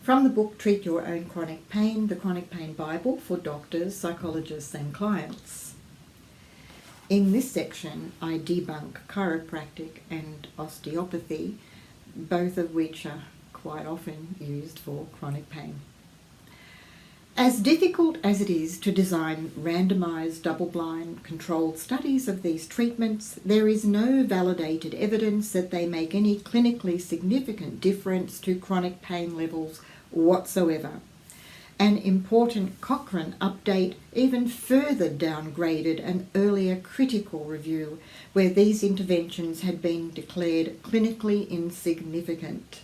from the book Treat Your Own Chronic Pain, the Chronic Pain Bible for doctors, psychologists and clients. In this section, I debunk chiropractic and osteopathy, both of which are quite often used for chronic pain. As difficult as it is to design randomised, double-blind, controlled studies of these treatments, there is no validated evidence that they make any clinically significant difference to chronic pain levels whatsoever. An important Cochrane update even further downgraded an earlier critical review where these interventions had been declared clinically insignificant.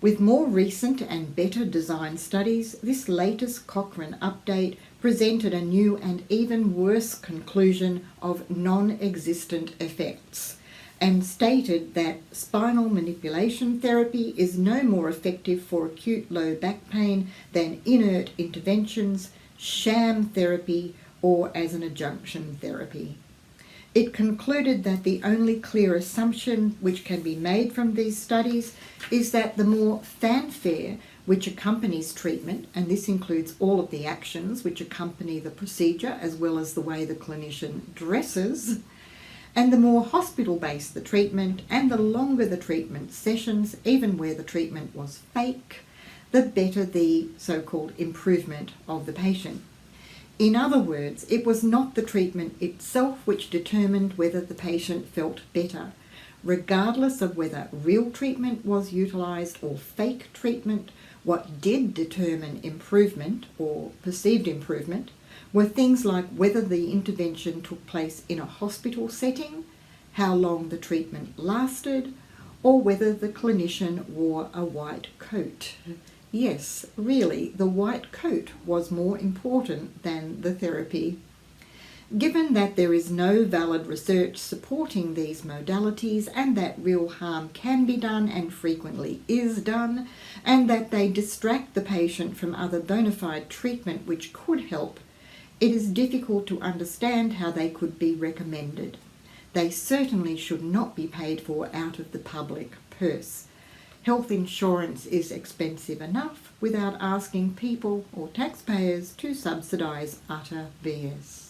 With more recent and better designed studies, this latest Cochrane update presented a new and even worse conclusion of non-existent effects and stated that spinal manipulation therapy is no more effective for acute low back pain than inert interventions, sham therapy, or as an adjunction therapy. It concluded that the only clear assumption which can be made from these studies is that the more fanfare which accompanies treatment, and this includes all of the actions which accompany the procedure as well as the way the clinician dresses, and the more hospital-based the treatment and the longer the treatment sessions, even where the treatment was fake, the better the so-called improvement of the patient. In other words, it was not the treatment itself which determined whether the patient felt better, regardless of whether real treatment was utilised or fake treatment. What did determine improvement or perceived improvement were things like whether the intervention took place in a hospital setting, how long the treatment lasted, or whether the clinician wore a white coat. Yes, really, the white coat was more important than the therapy. Given that there is no valid research supporting these modalities and that real harm can be done and frequently is done, and that they distract the patient from other bona fide treatment which could help, it is difficult to understand how they could be recommended. They certainly should not be paid for out of the public purse. Health insurance is expensive enough without asking people or taxpayers to subsidise utter BS.